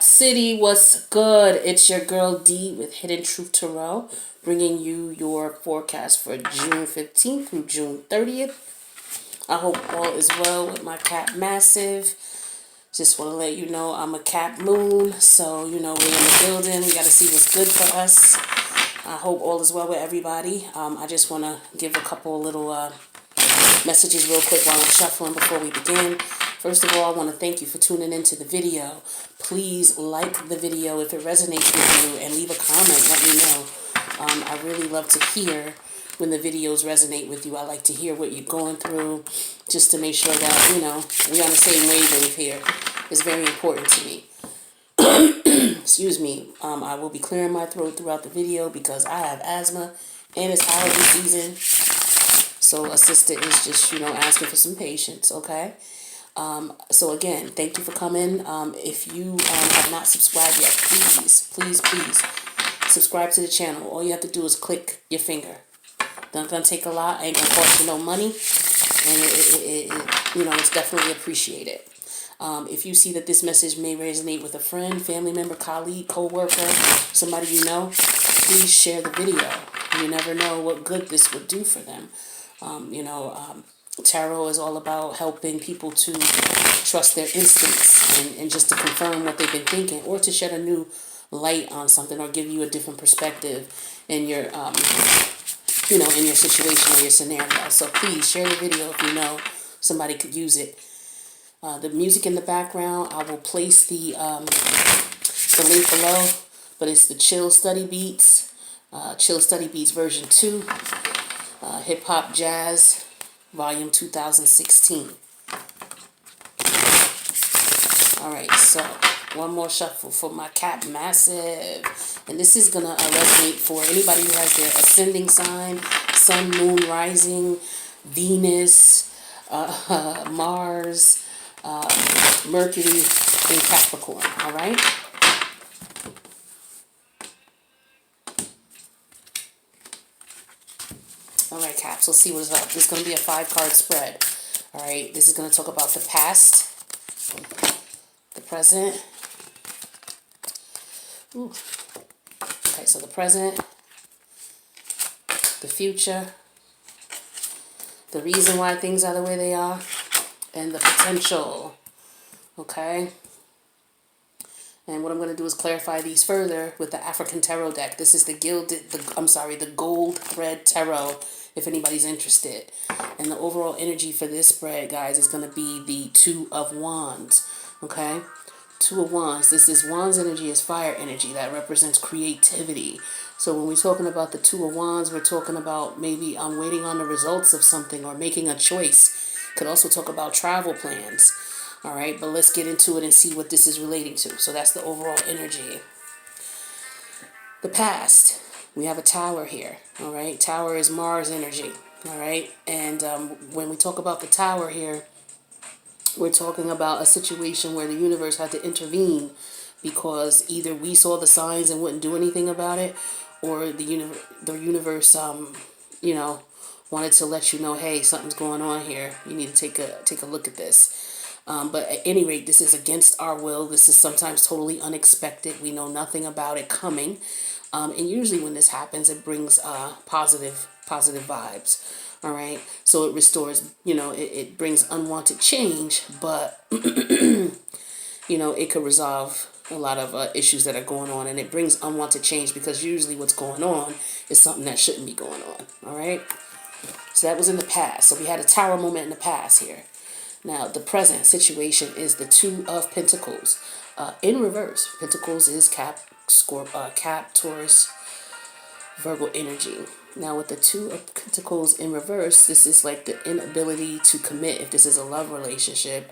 Cap City, what's good? It's your girl D with Hidden Truth Tarot, bringing you your forecast for June 15th through June 30th. I hope all is well with my Cap Massive. Just want to let you know I'm a Cap Moon, so we're in the building. We got to see what's good for us. I hope all is well with everybody. I just want to give a couple little messages real quick while I'm shuffling before we begin. First of all, I want to thank you for tuning into the video. Please like the video if it resonates with you and leave a comment. Let me know. I really love to hear when the videos resonate with you. I like to hear what you're going through just to make sure that, we're on the same wavelength here. It's very important to me. Excuse me. I will be clearing my throat throughout the video because I have asthma and it's allergy season. So a sister is just, asking for some patience, okay? So again, thank you for coming. If you have not subscribed yet, please subscribe to the channel. All you have to do is click your finger. Not gonna take a lot. Ain't gonna cost you no money, and it's definitely appreciated. If you see that this message may resonate with a friend, family member, colleague, co-worker, somebody you know, please share the video. You never know what good this would do for them. Tarot is all about helping people to trust their instincts and just to confirm what they've been thinking, or to shed a new light on something, or give you a different perspective in your in your situation or your scenario. So please share the video if you know somebody could use it. The music in the background, I will place the link below, but it's the Chill Study Beats version 2, Hip Hop Jazz Volume 2016. Alright, so one more shuffle for my Cap Massive. And this is going to resonate for anybody who has their ascending sign, Sun, Moon, Rising, Venus, Mars, Mercury, and Capricorn. Alright? Alright, Caps, let's see what's up. This is going to be a 5-card spread. Alright, this is going to talk about the past, the present. Ooh. Okay, so the present, the future, the reason why things are the way they are, and the potential. Okay? And what I'm going to do is clarify these further with the African Tarot deck. This is the Gold Thread Tarot, if anybody's interested. And the overall energy for this spread, guys, is going to be the Two of Wands. Okay? Two of Wands. This is Wands energy is fire energy. That represents creativity. So when we're talking about the Two of Wands, we're talking about maybe waiting on the results of something or making a choice. Could also talk about travel plans. All right, but let's get into it and see what this is relating to. So that's the overall energy. The past. We have a Tower here. All right, Tower is Mars energy. All right, and when we talk about the Tower here, we're talking about a situation where the universe had to intervene because either we saw the signs and wouldn't do anything about it, or the universe, wanted to let you know, hey, something's going on here. You need to take a look at this. But at any rate, this is against our will. This is sometimes totally unexpected. We know nothing about it coming. And usually when this happens, it brings positive vibes. All right. So it restores, it brings unwanted change, but, it could resolve a lot of issues that are going on. And it brings unwanted change because usually what's going on is something that shouldn't be going on. All right. So that was in the past. So we had a Tower moment in the past here. Now, the present situation is the Two of Pentacles. In reverse, Pentacles is Cap, Taurus, Virgo energy. Now, with the Two of Pentacles in reverse, this is like the inability to commit. If this is a love relationship,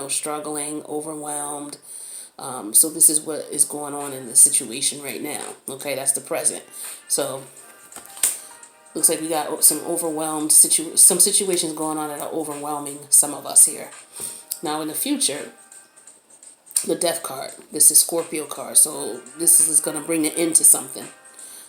struggling, overwhelmed. So this is what is going on in the situation right now. Okay, that's the present. So looks like we got some overwhelmed some situations going on that are overwhelming some of us here. Now in the future, the Death card. This is Scorpio card. So this is going to bring an end to something.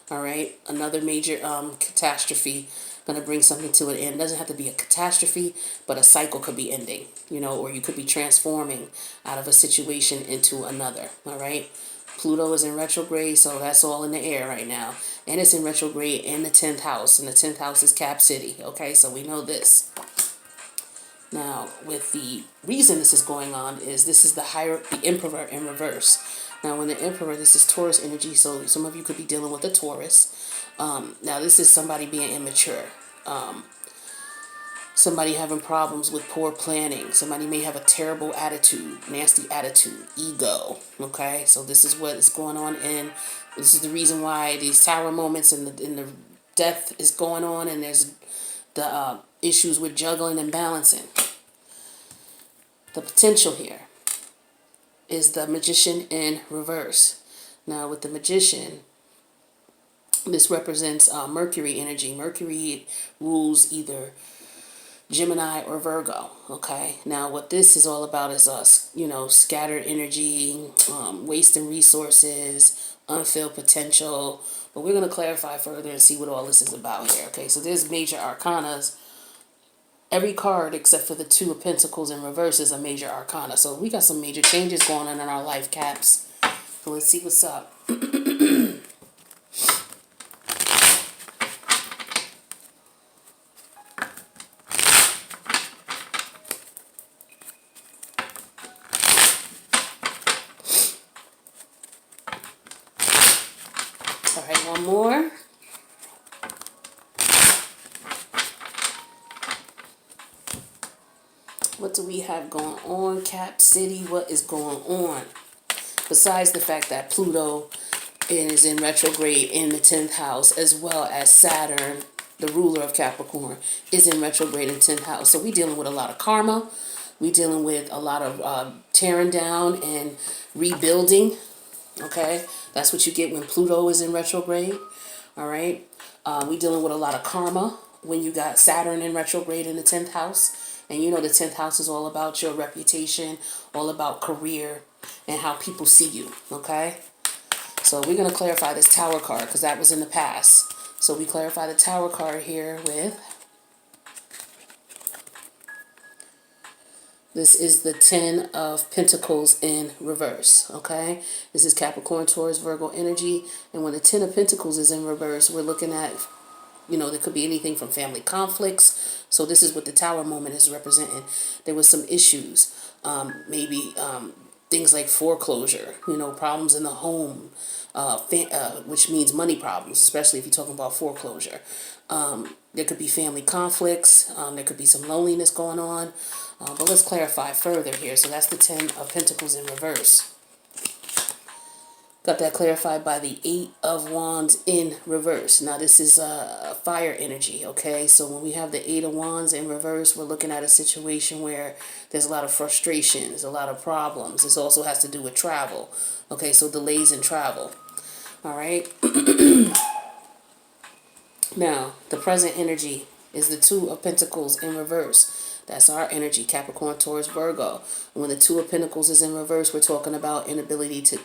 All right, another major catastrophe going to bring something to an end. It doesn't have to be a catastrophe, but a cycle could be ending, or you could be transforming out of a situation into another, all right? Pluto is in retrograde, so that's all in the air right now. And it's in retrograde in the 10th house, and the 10th house is Cap City, okay? So we know this. Now, with the reason this is going on is this is the Emperor in reverse. Now, when the Emperor, this is Taurus energy, so some of you could be dealing with a Taurus. Now, this is somebody being immature. Somebody having problems with poor planning. Somebody may have a terrible attitude, nasty attitude, ego. Okay, so this is what is going on, and this is the reason why these tower moments and the death is going on, and there's the issues with juggling and balancing. The potential here is the Magician in reverse. Now, with the Magician, this represents Mercury energy. Mercury rules either Gemini or Virgo, okay? Now, what this is all about is scattered energy, wasting resources, unfilled potential. But we're going to clarify further and see what all this is about here, okay? So there's major arcanas. Every card except for the Two of Pentacles in reverse is a major arcana. So we got some major changes going on in our life, Caps. So let's see what's up. All right, one more. What do we have going on, Cap City? What is going on? Besides the fact that Pluto is in retrograde in the 10th house, as well as Saturn, the ruler of Capricorn, is in retrograde in 10th house. So we're dealing with a lot of karma. We're dealing with a lot of tearing down and rebuilding. Okay, that's what you get when Pluto is in retrograde. All right, we're dealing with a lot of karma when you got Saturn in retrograde in the 10th house. And the 10th house is all about your reputation, all about career, and how people see you, okay? So we're going to clarify this Tower card because that was in the past. So we clarify the Tower card here with... This is the 10 of Pentacles in reverse, okay? This is Capricorn, Taurus, Virgo energy. And when the 10 of Pentacles is in reverse, we're looking at... there could be anything from family conflicts. So this is what the Tower moment is representing. There was some issues, maybe things like foreclosure, problems in the home, which means money problems, especially if you're talking about foreclosure. There could be family conflicts. There could be some loneliness going on. But let's clarify further here. So that's the 10 of Pentacles in reverse. Got that clarified by the 8 of Wands in reverse. Now, this is fire energy, okay? So when we have the 8 of Wands in reverse, we're looking at a situation where there's a lot of frustrations, a lot of problems. This also has to do with travel, okay? So delays in travel, all right? Now, the present energy is the 2 of Pentacles in reverse. That's our energy, Capricorn, Taurus, Virgo. And when the 2 of Pentacles is in reverse, we're talking about inability to,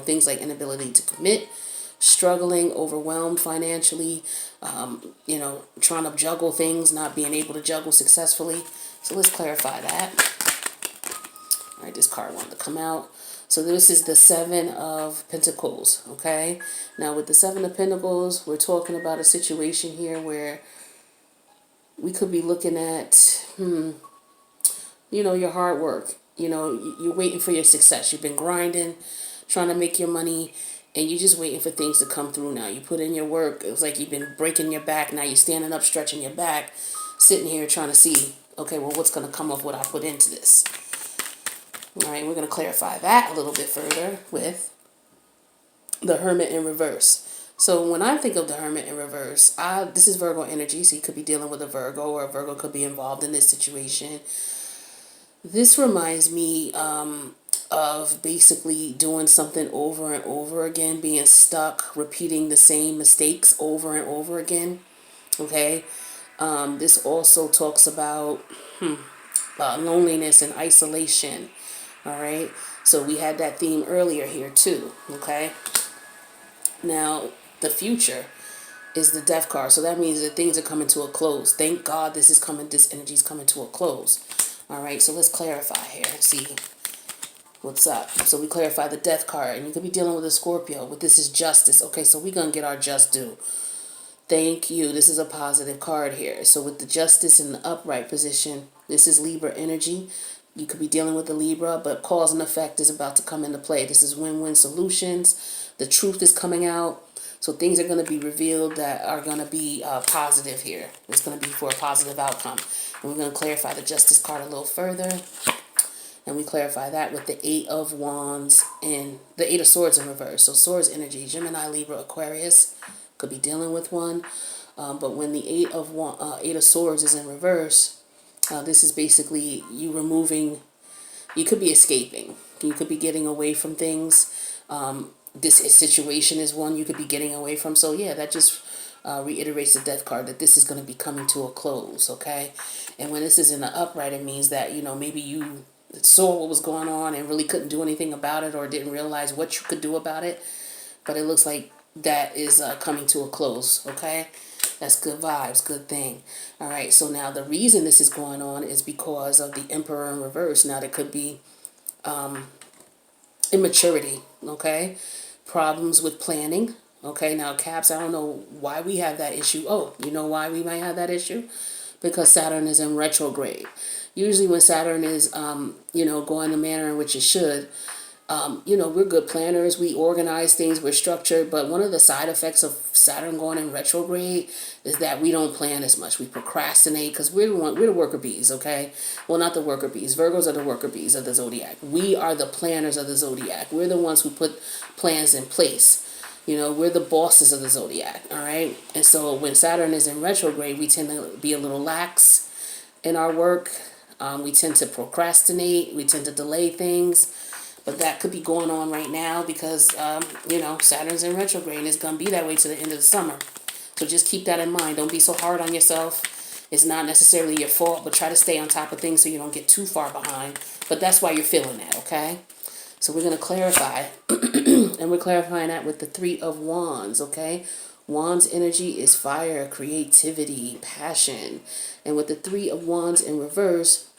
things like inability to commit, struggling, overwhelmed financially, trying to juggle things, not being able to juggle successfully. So let's clarify that. All right, this card wanted to come out. So this is the 7 of Pentacles, okay? Now, with the 7 of Pentacles, we're talking about a situation here where we could be looking at, your hard work. You're waiting for your success. You've been grinding, trying to make your money, and you're just waiting for things to come through now. You put in your work. It was like you've been breaking your back. Now you're standing up, stretching your back, sitting here trying to see, okay, well, what's going to come of what I put into this? All right, we're going to clarify that a little bit further with the Hermit in reverse. So when I think of the Hermit in reverse, this is Virgo energy, so you could be dealing with a Virgo, or a Virgo could be involved in this situation. This reminds me of basically doing something over and over again, being stuck, repeating the same mistakes over and over again, okay? This also talks about loneliness and isolation, all right? So we had that theme earlier here too, okay? Now, the future is the Death card. So that means that things are coming to a close. Thank God this energy is coming to a close. All right, so let's clarify here and see what's up. So we clarify the Death card, and you could be dealing with a Scorpio, but this is justice. Okay, so we're going to get our just due. Thank you. This is a positive card here. So with the justice in the upright position, this is Libra energy. You could be dealing with the Libra, but cause and effect is about to come into play. This is win-win solutions. The truth is coming out. So things are going to be revealed that are going to be positive here. It's going to be for a positive outcome. And we're going to clarify the Justice card a little further. And we clarify that with the Eight of Wands and the Eight of Swords in reverse. So Swords energy, Gemini, Libra, Aquarius, could be dealing with one. But when the Eight of Swords is in reverse, this is basically you removing, you could be escaping. You could be getting away from things. This situation is one you could be getting away from. So yeah, that just reiterates the Death card, that this is going to be coming to a close, okay? And when this is in the upright, it means that, maybe you saw what was going on and really couldn't do anything about it, or didn't realize what you could do about it. But it looks like that is coming to a close, okay? That's good vibes, good thing. All right, so now the reason this is going on is because of the Emperor in reverse. Now, there could be immaturity, okay? Problems with planning, okay? Now, Caps, I don't know why we have that issue. Oh, you know why we might have that issue? Because Saturn is in retrograde. Usually when Saturn is, going the manner in which it should, we're good planners. We organize things. We're structured. But one of the side effects of Saturn going in retrograde is that we don't plan as much. We procrastinate because we're the worker bees, okay? Well, not the worker bees. Virgos are the worker bees of the zodiac. We are the planners of the zodiac. We're the ones who put plans in place. We're the bosses of the zodiac, all right? And so when Saturn is in retrograde, we tend to be a little lax in our work. We tend to procrastinate. We tend to delay things. But that could be going on right now because, Saturn's in retrograde and it's going to be that way to the end of the summer. So just keep that in mind. Don't be so hard on yourself. It's not necessarily your fault, but try to stay on top of things so you don't get too far behind. But that's why you're feeling that, okay? So we're going to clarify. And we're clarifying that with the Three of Wands, okay? Wands energy is fire, creativity, passion. And with the Three of Wands in reverse,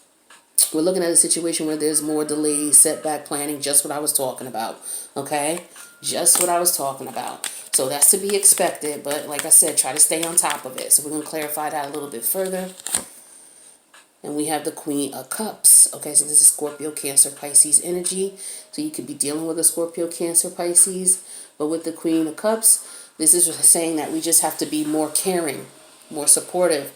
we're looking at a situation where there's more delays, setback planning, just what I was talking about, okay? Just what I was talking about. So that's to be expected, but like I said, try to stay on top of it. So we're going to clarify that a little bit further. And we have the Queen of Cups, okay? So this is Scorpio, Cancer, Pisces energy. So you could be dealing with a Scorpio, Cancer, Pisces, but with the Queen of Cups, this is saying that we just have to be more caring, more supportive,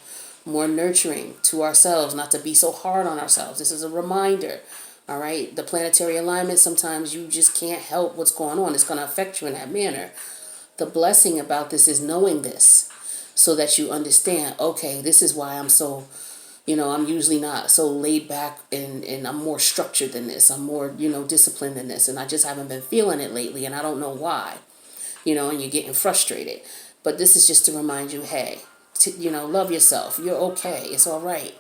more nurturing to ourselves, not to be so hard on ourselves. This is a reminder, all right? The planetary alignment, sometimes you just can't help what's going on. It's going to affect you in that manner. The blessing about this is knowing this so that you understand, okay, this is why I'm so, I'm usually not so laid back and I'm more structured than this. I'm more, disciplined than this. And I just haven't been feeling it lately and I don't know why, and you're getting frustrated. But this is just to remind you, hey, love yourself. You're okay. It's all right.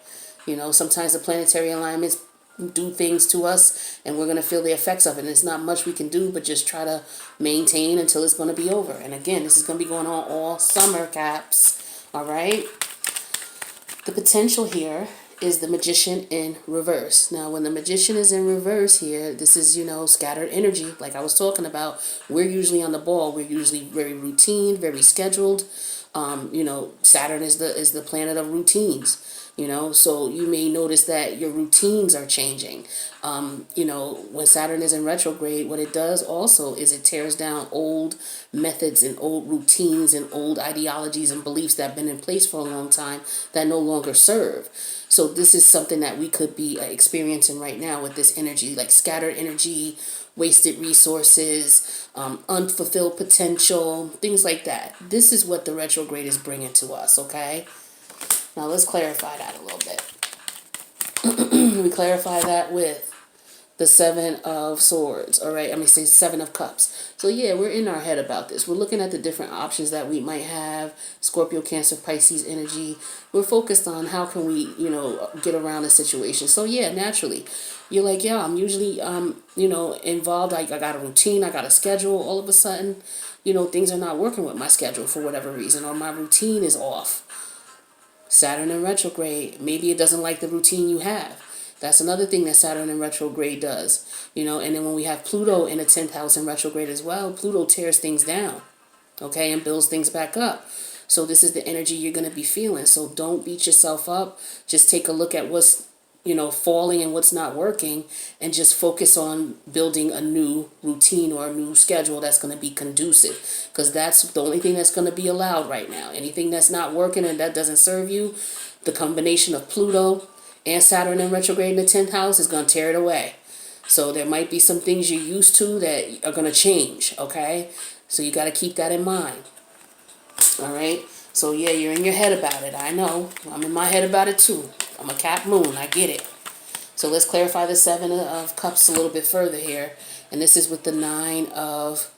Sometimes the planetary alignments do things to us and we're going to feel the effects of it. And there's not much we can do but just try to maintain until it's going to be over. And again, this is going to be going on all summer, Caps. All right. The potential here is the Magician in reverse. Now, when the Magician is in reverse here, this is, scattered energy. Like I was talking about, we're usually on the ball. We're usually very routine, very scheduled. Saturn is the planet of routines, so you may notice that your routines are changing. When Saturn is in retrograde, what it does also is it tears down old methods and old routines and old ideologies and beliefs that have been in place for a long time that no longer serve. So this is something that we could be experiencing right now with this energy, like scattered energy, wasted resources, unfulfilled potential, things like that. This is what the retrograde is bringing to us, okay? Now let's clarify that a little bit. We clarify that with the Seven of Swords, all right? I mean, say Seven of Cups. So yeah, we're in our head about this. We're looking at the different options that we might have. Scorpio, Cancer, Pisces energy. We're focused on how can we, get around the situation. So yeah, naturally, you're like, yeah, I'm usually, involved. I got a routine. I got a schedule. All of a sudden, things are not working with my schedule for whatever reason, or my routine is off. Saturn in retrograde, maybe it doesn't like the routine you have. That's another thing that Saturn in retrograde does. And then when we have Pluto in the 10th house in retrograde as well, Pluto tears things down, okay, and builds things back up. So this is the energy you're going to be feeling. So don't beat yourself up. Just take a look at what's, falling and what's not working, and just focus on building a new routine or a new schedule that's going to be conducive, because that's the only thing that's going to be allowed right now. Anything that's not working and that doesn't serve you, the combination of Pluto and Saturn in retrograde in the 10th house is going to tear it away. So there might be some things you're used to that are going to change, okay? So you got to keep that in mind. All right? So yeah, you're in your head about it. I know. I'm in my head about it too. I'm a Cap Moon. I get it. So let's clarify the Seven of Cups a little bit further here. And this is with the Nine of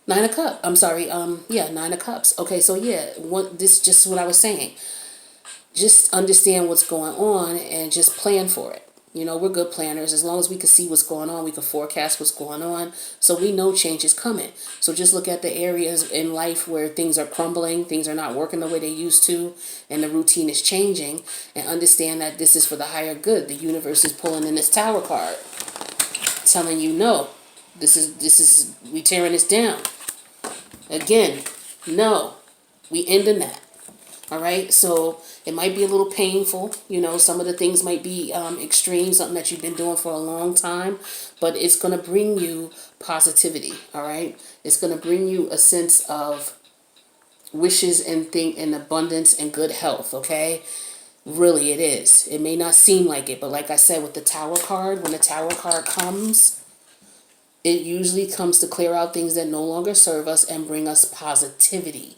Cups. I'm sorry. Nine of Cups. Okay, so yeah, this just what I was saying. Just understand what's going on and just plan for it. We're good planners. As long as we can see what's going on, we can forecast what's going on. So we know change is coming. So just look at the areas in life where things are crumbling, things are not working the way they used to, and the routine is changing, and understand that this is for the higher good. The universe is pulling in this Tower card, telling you, no, this is we tearing this down. Again, no, we ending that. All right, so it might be a little painful. Some of the things might be extreme, something that you've been doing for a long time, but it's going to bring you positivity. All right, it's going to bring you a sense of wishes and abundance and good health. Okay, really, it is. It may not seem like it, but like I said, with the Tower card, when the Tower card comes, it usually comes to clear out things that no longer serve us and bring us positivity.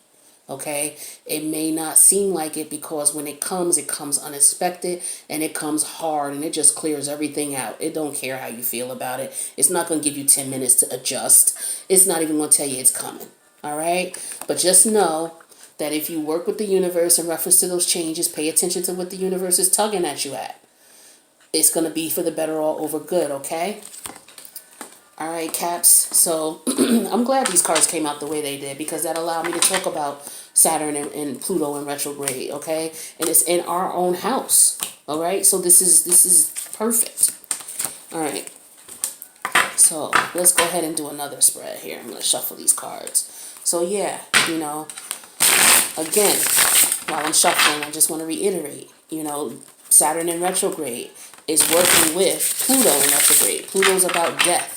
Okay, it may not seem like it, because when it comes unexpected, and it comes hard, and it just clears everything out. It don't care how you feel about it. It's not going to give you 10 minutes to adjust. It's not even going to tell you it's coming. All right, but just know that if you work with the universe in reference to those changes, pay attention to what the universe is tugging at you at. It's going to be for the better all over good. Okay. All right, Caps. So I'm glad these cards came out the way they did, because that allowed me to talk about Saturn and Pluto in retrograde, okay? And it's in our own house, all right? So this is perfect. All right. So let's go ahead and do another spread here. I'm going to shuffle these cards. So yeah, again, while I'm shuffling, I just want to reiterate, Saturn in retrograde is working with Pluto in retrograde. Pluto's about death,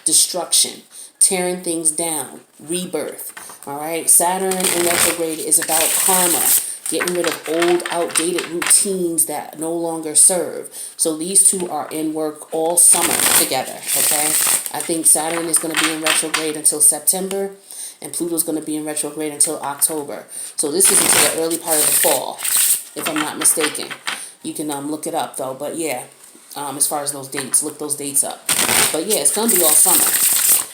destruction, tearing things down, rebirth. All right, Saturn in retrograde is about karma, getting rid of old, outdated routines that no longer serve. So these two are in work all summer together. Okay, I think Saturn is going to be in retrograde until September, and Pluto's going to be in retrograde until October. So this is until the early part of the fall, if I'm not mistaken. You can look it up though. But yeah, as far as those dates, look those dates up. But yeah, it's going to be all summer.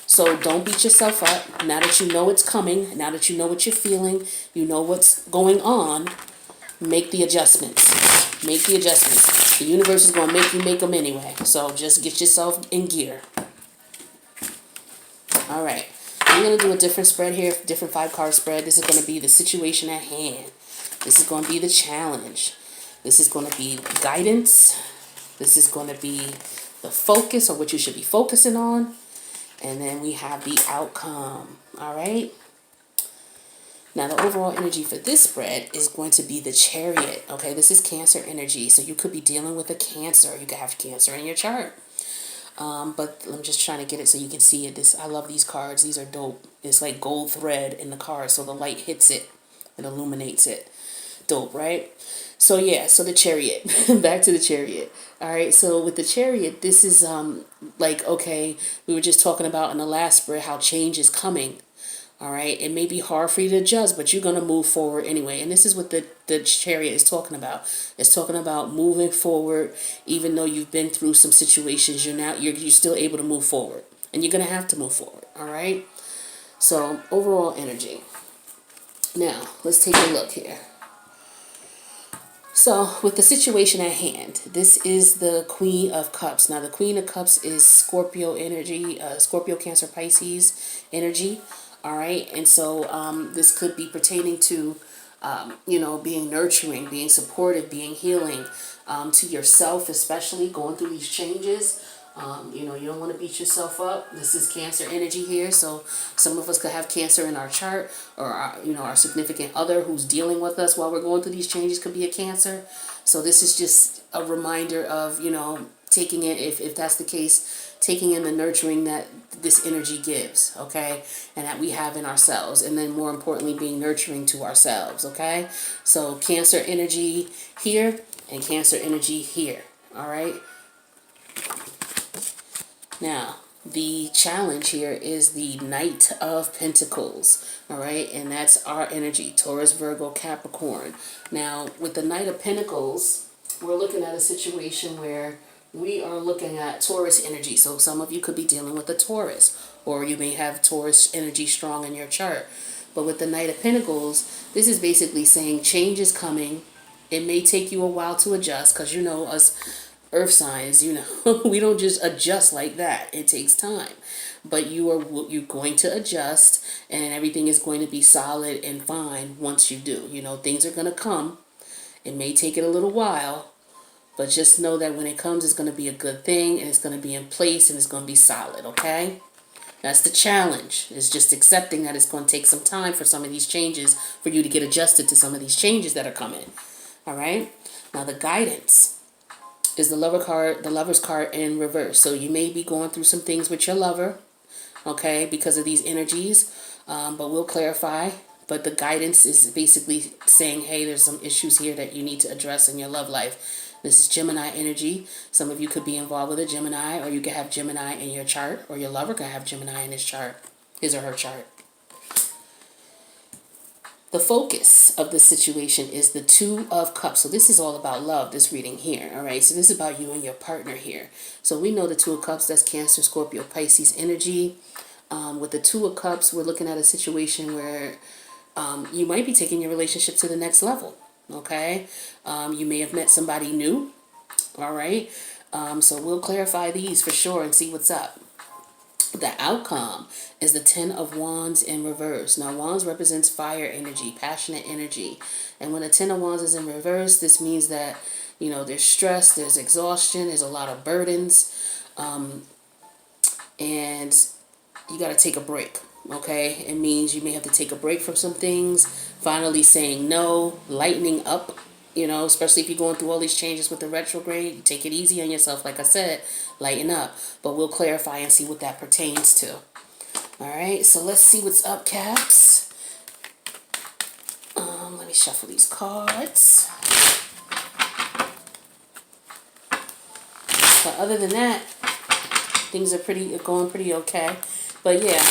So don't beat yourself up. Now that you know it's coming, now that you know what you're feeling, you know what's going on, make the adjustments. Make the adjustments. The universe is going to make you make them anyway. So just get yourself in gear. All right. I'm going to do a different spread here, different 5-card spread. This is going to be the situation at hand. This is going to be the challenge. This is going to be guidance. This is going to be the focus, or what you should be focusing on. And then we have the outcome. All right. Now, the overall energy for this spread is going to be the Chariot. Okay, this is Cancer energy. So you could be dealing with a Cancer. You could have Cancer in your chart. But I'm just trying to get it so you can see it. I love these cards. These are dope. It's like gold thread in the card. So the light hits it. It illuminates it. Dope, right? So yeah, so the Chariot. Back to the Chariot. All right, so with the Chariot, this is like, okay, we were just talking about in the last spread how change is coming. All right, it may be hard for you to adjust, but you're going to move forward anyway. And this is what the Chariot is talking about. It's talking about moving forward, even though you've been through some situations. You're still able to move forward, and you're going to have to move forward. All right. So overall energy. Now let's take a look here. So with the situation at hand, this is the Queen of Cups. Now the Queen of Cups is Scorpio energy, Scorpio, Cancer, Pisces energy. All right, and so this could be pertaining to, being nurturing, being supportive, being healing, to yourself, especially going through these changes. You don't want to beat yourself up. This is Cancer energy here, so some of us could have Cancer in our chart, or our significant other who's dealing with us while we're going through these changes could be a Cancer. So this is just a reminder of, taking it, if that's the case, taking in the nurturing that this energy gives, okay, and that we have in ourselves, and then more importantly being nurturing to ourselves, okay. So Cancer energy here and Cancer energy here. All right, now the challenge here is the Knight of Pentacles. All right, and that's our energy, Taurus, Virgo, Capricorn. Now with the Knight of Pentacles, we're looking at a situation where we are looking at Taurus energy. So some of you could be dealing with a Taurus, or you may have Taurus energy strong in your chart. But with the Knight of Pentacles, this is basically saying change is coming. It may take you a while to adjust, because us earth signs, we don't just adjust like that. It takes time. But you're going to adjust, and everything is going to be solid and fine once you do. Things are going to come. It may take it a little while, but just know that when it comes, it's going to be a good thing, and it's going to be in place, and it's going to be solid, okay? That's the challenge. It's just accepting that it's going to take some time for some of these changes, for you to get adjusted to some of these changes that are coming, all right? Now, the guidance is the Lover's card in reverse. So you may be going through some things with your lover, okay, because of these energies, but we'll clarify. But the guidance is basically saying, hey, there's some issues here that you need to address in your love life. This is Gemini energy. Some of you could be involved with a Gemini, or you could have Gemini in your chart, or your lover could have Gemini in his chart, his or her chart. The focus of the situation is the Two of Cups. So this is all about love, this reading here, all right? So this is about you and your partner here. So we know the Two of Cups, that's Cancer, Scorpio, Pisces energy. With the Two of Cups, we're looking at a situation where you might be taking your relationship to the next level. Okay, you may have met somebody new. All right, so we'll clarify these for sure and see what's up. The outcome is the Ten of Wands in reverse. Now, Wands represents fire energy, passionate energy, and when the Ten of Wands is in reverse, this means that there's stress, there's exhaustion, there's a lot of burdens, and you got to take a break. Okay, it means you may have to take a break from some things, finally saying no, lightening up, especially if you're going through all these changes with the retrograde. Take it easy on yourself, like I said, lighten up. But we'll clarify and see what that pertains to. All right, so let's see what's up, Caps. Let me shuffle these cards. But other than that, things are going pretty okay. But yeah,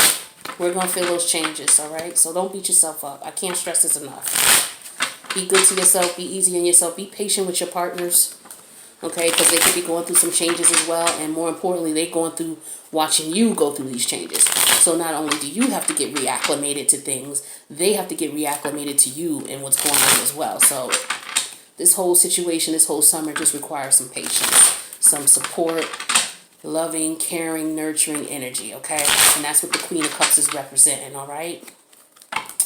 we're going to feel those changes, all right? So don't beat yourself up. I can't stress this enough. Be good to yourself. Be easy on yourself. Be patient with your partners, okay? Because they could be going through some changes as well. And more importantly, they're going through watching you go through these changes. So not only do you have to get reacclimated to things, they have to get reacclimated to you and what's going on as well. So this whole situation, this whole summer just requires some patience, some support, loving, caring, nurturing energy, okay? And that's what the Queen of Cups is representing, all right?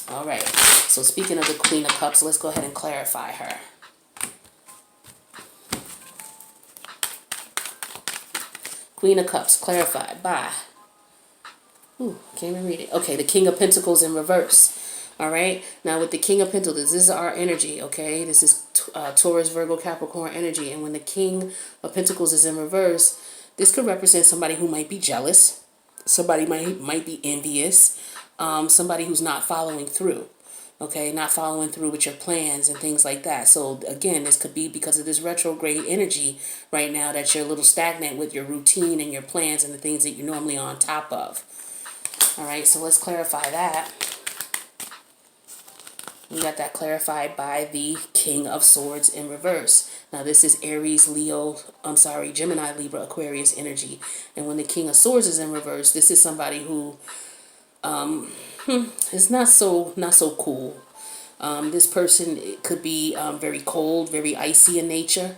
All right. So speaking of the Queen of Cups, let's go ahead and clarify her. Queen of Cups, clarified by... can't even read it. Okay, the King of Pentacles in reverse. All right. Now with the King of Pentacles, this is our energy, okay? This is Taurus, Virgo, Capricorn energy. And when the King of Pentacles is in reverse, this could represent somebody who might be jealous, somebody might be envious, somebody who's not following through, okay, not following through with your plans and things like that. So again, this could be because of this retrograde energy right now that you're a little stagnant with your routine and your plans and the things that you're normally on top of. All right, so let's clarify that. We got that clarified by the King of Swords in reverse. Now this is Aries, Leo, Gemini, Libra, Aquarius energy. And when the King of Swords is in reverse, this is somebody who is not so cool. This person could be very cold, very icy in nature.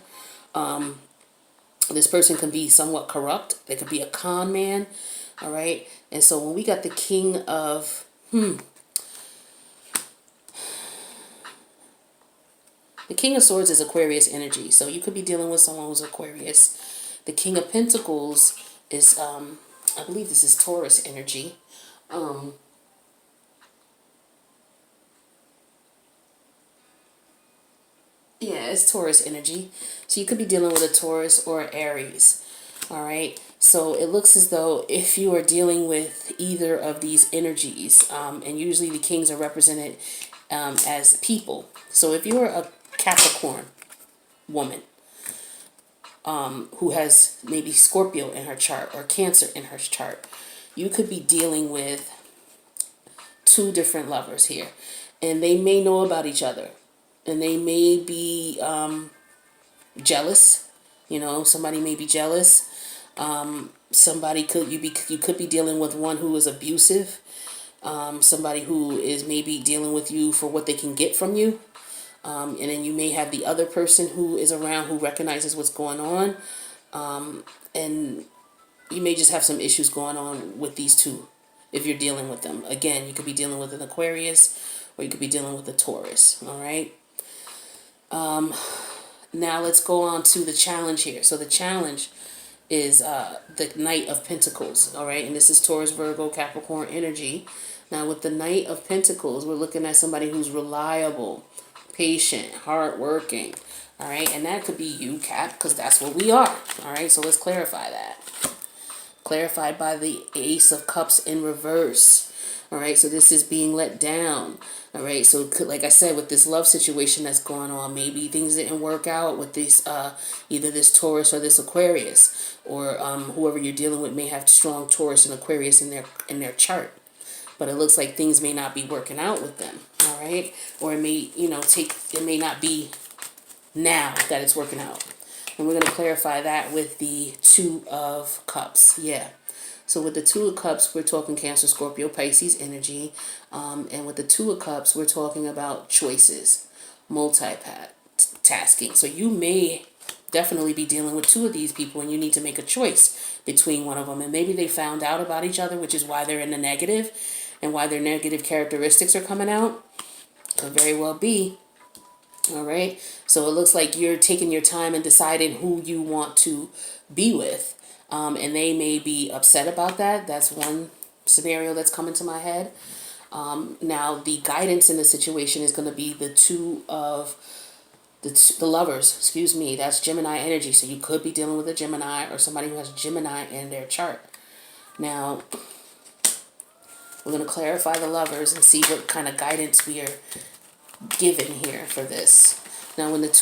This person can be somewhat corrupt. They could be a con man. All right. And so when we got the King of the King of Swords is Aquarius energy, so you could be dealing with someone who's Aquarius. The King of Pentacles is, I believe this is Taurus energy. Yeah, it's Taurus energy. So you could be dealing with a Taurus or Aries. All right. So it looks as though if you are dealing with either of these energies, and usually the kings are represented as people. So if you're a Capricorn woman who has maybe Scorpio in her chart or Cancer in her chart, you could be dealing with two different lovers here. And they may know about each other. And they may be jealous. You know, somebody may be jealous. Somebody you could be dealing with one who is abusive. Somebody who is maybe dealing with you for what they can get from you. And then you may have the other person who is around who recognizes what's going on. And you may just have some issues going on with these two if you're dealing with them. Again, you could be dealing with an Aquarius or you could be dealing with a Taurus. All right. Now let's go on to the challenge here. So the challenge is the Knight of Pentacles. All right. And this is Taurus, Virgo, Capricorn energy. Now with the Knight of Pentacles, we're looking at somebody who's reliable, patient, hardworking. All right. And that could be you, Cap, because that's what we are. All right. So let's clarify that. Clarified by the Ace of Cups in reverse. All right, so this is being let down. All right, so like I said, with this love situation that's going on, maybe things didn't work out with this, either this Taurus or this Aquarius, or whoever you're dealing with may have strong Taurus and Aquarius in their chart. But it looks like things may not be working out with them. All right, or it may it may not be now that it's working out. And we're going to clarify that with the Two of Cups. Yeah. So with the Two of Cups, we're talking Cancer, Scorpio, Pisces energy. And with the Two of Cups, we're talking about choices, multitasking. So you may definitely be dealing with two of these people and you need to make a choice between one of them. And maybe they found out about each other, which is why they're in the negative and why their negative characteristics are coming out. Could very well be. All right. So it looks like you're taking your time and deciding who you want to be with. And they may be upset about that. That's one scenario that's coming to my head. Now, the guidance in the situation is going to be the lovers. Excuse me. That's Gemini energy. So you could be dealing with a Gemini or somebody who has Gemini in their chart. Now, we're going to clarify the lovers and see what kind of guidance we are given here for this. Now, when let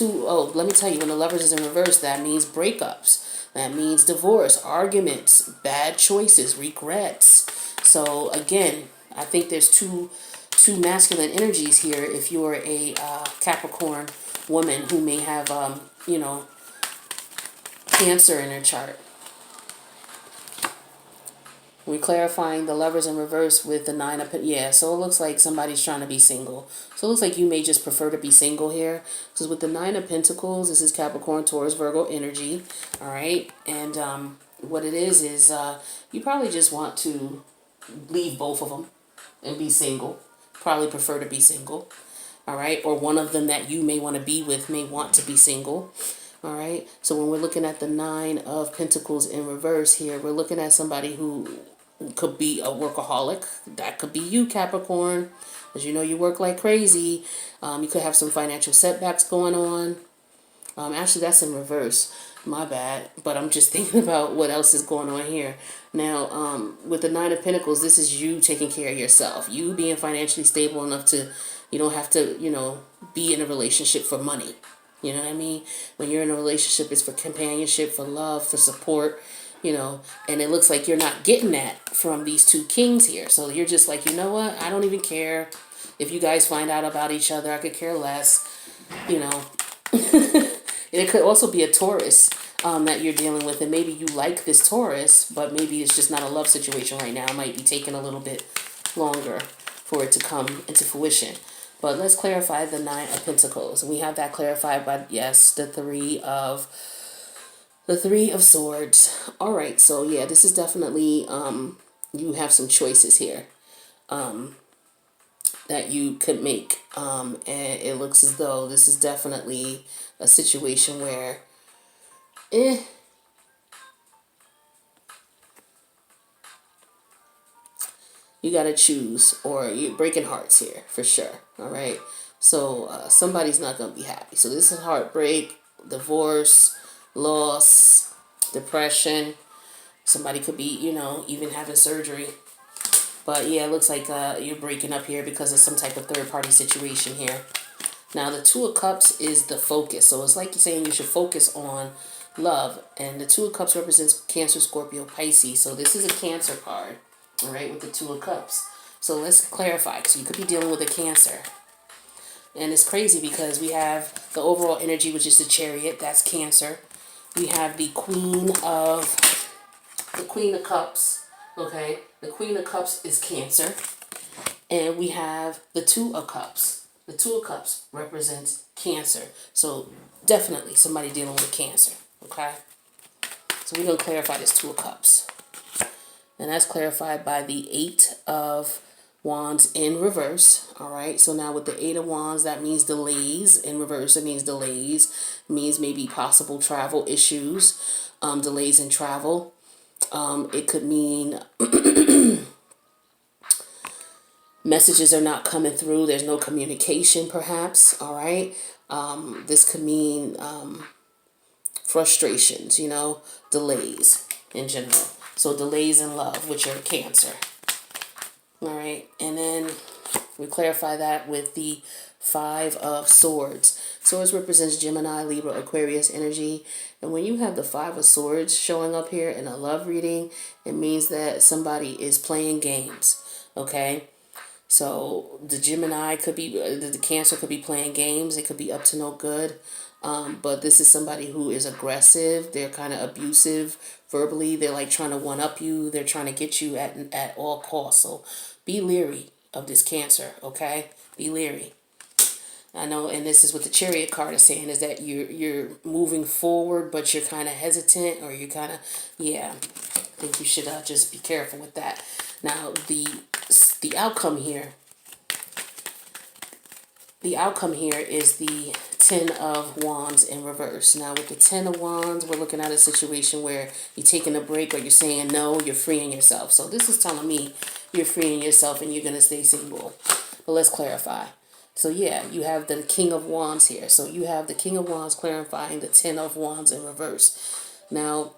me tell you, when the lovers is in reverse, that means breakups. That means divorce, arguments, bad choices, regrets. So again, I think there's two masculine energies here. If you're a Capricorn woman who may have Cancer in her chart. We're clarifying the lovers in reverse with the Nine of Pentacles. So it looks like somebody's trying to be single. So it looks like you may just prefer to be single here. Because with the Nine of Pentacles, this is Capricorn, Taurus, Virgo energy. All right. And what it is you probably just want to leave both of them and be single. Probably prefer to be single. All right. Or one of them that you may want to be with may want to be single. All right. So when we're looking at the Nine of Pentacles in reverse here, we're looking at somebody who could be a workaholic. That could be you, Capricorn. As you know, you work like crazy. You could have some financial setbacks going on. Actually, that's in reverse. My bad. But I'm just thinking about what else is going on here. Now, with the Nine of Pentacles, this is you taking care of yourself. You being financially stable enough to, you don't have to, be in a relationship for money. You know what I mean? When you're in a relationship, it's for companionship, for love, for support, and it looks like you're not getting that from these two kings here. So you're just like, you know what? I don't even care. If you guys find out about each other, I could care less. You know, it could also be a Taurus that you're dealing with, and maybe you like this Taurus, but maybe it's just not a love situation right now. It might be taking a little bit longer for it to come into fruition. But let's clarify the Nine of Pentacles. And we have that clarified by, yes, the Three of Swords. All right, so yeah, this is definitely, you have some choices here that you could make. And it looks as though this is definitely a situation where, you got to choose, or you're breaking hearts here for sure. All right. So somebody's not going to be happy. So this is heartbreak, divorce, loss, depression. Somebody could be, you know, even having surgery. But yeah, it looks like you're breaking up here because of some type of third party situation here. Now the Two of Cups is the focus. So it's like you're saying you should focus on love. And the Two of Cups represents Cancer, Scorpio, Pisces. So this is a Cancer card. All right, with the Two of Cups. So let's clarify. So you could be dealing with a Cancer. And it's crazy because we have the overall energy, which is the Chariot. That's Cancer. We have the Queen of Cups. Okay, the Queen of Cups is Cancer. And we have the Two of Cups. The Two of Cups represents Cancer. So definitely somebody dealing with Cancer. Okay. So we're going to clarify this Two of Cups. And that's clarified by the Eight of Wands in reverse. All right. So now with the Eight of Wands, that means delays. In reverse, it means delays. It means maybe possible travel issues, delays in travel. It could mean messages are not coming through. There's no communication, perhaps. All right. This could mean frustrations, you know, delays in general. So delays in love, which are Cancer. All right. And then we clarify that with the Five of Swords. Swords represents Gemini, Libra, Aquarius energy. And when you have the Five of Swords showing up here in a love reading, it means that somebody is playing games. Okay. So the Gemini could be, the Cancer could be playing games. It could be up to no good. But this is somebody who is aggressive. They're kind of abusive verbally. They're like trying to one-up you. They're trying to get you at all costs. So be leery of this Cancer, okay? Be leery. I know, and this is what the Chariot card is saying, is that you're moving forward, but you're kind of hesitant, or you're kind of, yeah. I think you should just be careful with that. Now, the outcome here, is the Ten of Wands in reverse. Now, with the Ten of Wands, we're looking at a situation where you're taking a break, or you're saying no, you're freeing yourself. So this is telling me you're freeing yourself and you're going to stay single. But let's clarify. So yeah, you have the King of Wands here. So you have the King of Wands clarifying the Ten of Wands in reverse. Now,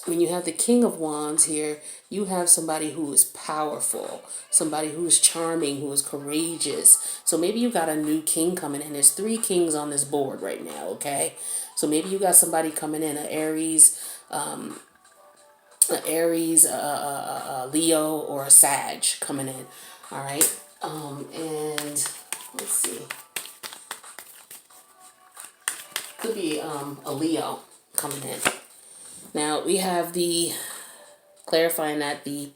when you have the King of Wands here, you have somebody who is powerful, somebody who is charming, who is courageous. So maybe you got a new king coming in. There's 3 kings on this board right now, okay? So maybe you got somebody coming in, an Aries, Leo, or a Sag coming in, all right? And let's see. Could be a Leo coming in. Now, we have the clarifying that the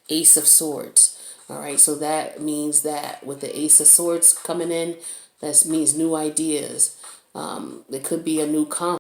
Ace of Swords. All right, so that means that with the Ace of Swords coming in, that means new ideas. There could be a new conflict.